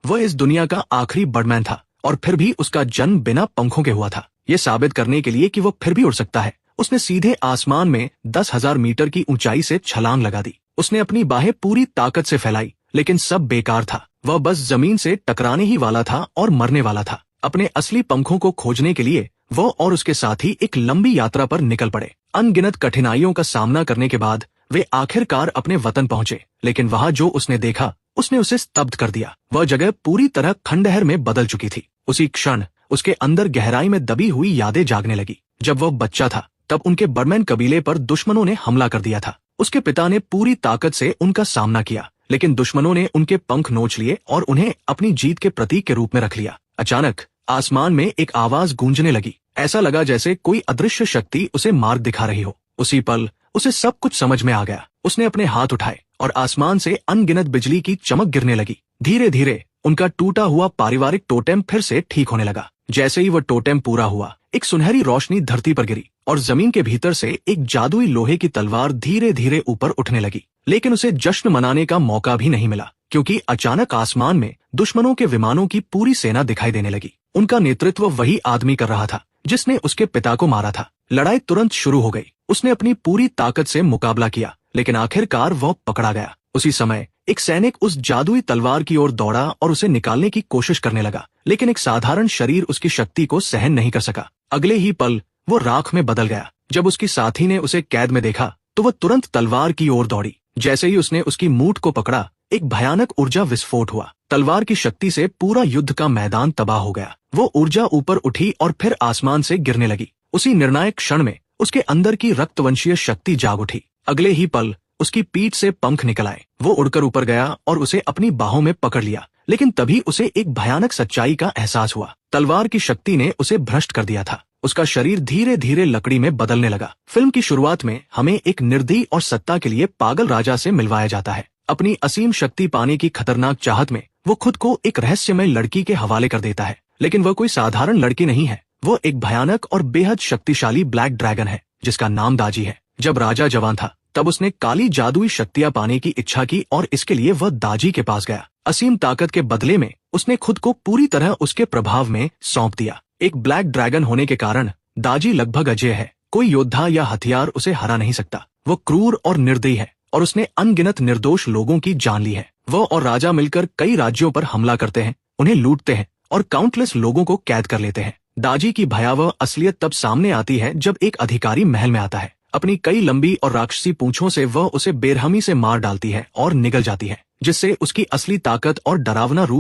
वह इस दुनिया का आखिरी बर्डमैन था और फिर भी उसका जन्म बिना पंखों के हुआ था। ये साबित करने के लिए कि वह फिर भी उड़ सकता है, उसने सीधे आसमान में 10,000 मीटर की ऊंचाई से छलांग लगा दी। उसने अपनी बाहें पूरी ताकत से फैलाई, लेकिन सब बेकार था। वह बस जमीन से टकराने ही वाला था और मरने वाला था। अपने असली पंखों को खोजने के लिए वो और उसके साथी एक लंबी यात्रा पर निकल पड़े। अनगिनत कठिनाइयों का सामना करने के बाद वे आखिरकार अपने वतन पहुंचे, लेकिन वहां जो उसने देखा उसने उसे स्तब्ध कर दिया। वह जगह पूरी तरह खंडहर में बदल चुकी थी। उसी क्षण उसके अंदर गहराई में दबी हुई यादें जागने लगी। जब वह बच्चा था तब उनके बर्डमैन कबीले पर दुश्मनों ने हमला कर दिया था। उसके पिता ने पूरी ताकत से उनका सामना किया, लेकिन दुश्मनों ने उनके पंख नोच लिए और उन्हें अपनी जीत के प्रतीक के रूप में रख लिया। अचानक आसमान में एक आवाज गूंजने लगी। ऐसा लगा जैसे कोई अदृश्य शक्ति उसे मार्ग दिखा रही हो। उसी पल उसे सब कुछ समझ में आ गया। उसने अपने हाथ उठाए और आसमान से अनगिनत बिजली की चमक गिरने लगी। धीरे धीरे उनका टूटा हुआ पारिवारिक टोटेम फिर से ठीक होने लगा। जैसे ही वह टोटेम पूरा हुआ, एक सुनहरी रोशनी धरती पर गिरी और जमीन के भीतर से एक जादुई लोहे की तलवार धीरे धीरे ऊपर उठने लगी। लेकिन उसे जश्न मनाने का मौका भी नहीं मिला, क्योंकि अचानक आसमान में दुश्मनों के विमानों की पूरी सेना दिखाई देने लगी। उनका नेतृत्व वही आदमी कर रहा था जिसने उसके पिता को मारा था। लड़ाई तुरंत शुरू हो गई। उसने अपनी पूरी ताकत से मुकाबला किया, लेकिन आखिरकार वह पकड़ा गया। उसी समय एक सैनिक उस जादुई तलवार की ओर दौड़ा और उसे निकालने की कोशिश करने लगा, लेकिन एक साधारण शरीर उसकी शक्ति को सहन नहीं कर सका। अगले ही पल वो राख में बदल गया। जब उसकी साथी ने उसे कैद में देखा तो वह तुरंत तलवार की ओर दौड़ी। जैसे ही उसने उसकी मूठ को पकड़ा, एक भयानक ऊर्जा विस्फोट हुआ। तलवार की शक्ति से पूरा युद्ध का मैदान तबाह हो गया। वो ऊर्जा ऊपर उठी और फिर आसमान से गिरने लगी। उसी निर्णायक क्षण में उसके अंदर की रक्तवंशीय शक्ति जाग उठी। अगले ही पल उसकी पीठ से पंख निकल आए। वो उड़कर ऊपर गया और उसे अपनी बाहों में पकड़ लिया, लेकिन तभी उसे एक भयानक सच्चाई का एहसास हुआ। तलवार की शक्ति ने उसे भ्रष्ट कर दिया था। उसका शरीर धीरे धीरे लकड़ी में बदलने लगा। फिल्म की शुरुआत में हमें एक निर्दयी और सत्ता के लिए पागल राजा से मिलवाया जाता है। अपनी असीम शक्ति पाने की खतरनाक चाहत में वो खुद को एक रहस्यमय लड़की के हवाले कर देता है, लेकिन वह कोई साधारण लड़की नहीं है। वो एक भयानक और बेहद शक्तिशाली ब्लैक ड्रैगन है, जिसका नाम दाजी है। जब राजा जवान था तब उसने काली जादुई शक्तियां पाने की इच्छा की और इसके लिए वह दाजी के पास गया। असीम ताकत के बदले में उसने खुद को पूरी तरह उसके प्रभाव में सौंप दिया। एक ब्लैक ड्रैगन होने के कारण दाजी लगभग अजेय है। कोई योद्धा या हथियार उसे हरा नहीं सकता। वो क्रूर और निर्दयी है और उसने अनगिनत निर्दोष लोगों की जान ली है। वो और राजा मिलकर कई राज्यों पर हमला करते हैं, उन्हें लूटते हैं और काउंटलेस लोगों को कैद कर लेते हैं। दाजी की भयावह असलियत तब सामने आती है जब एक अधिकारी महल में आता है। अपनी कई लंबी और राक्षसी पूंछों से वह उसे बेरहमी से मार डालती है और निगल जाती है, जिससे उसकी असली ताकत और डरावना रूप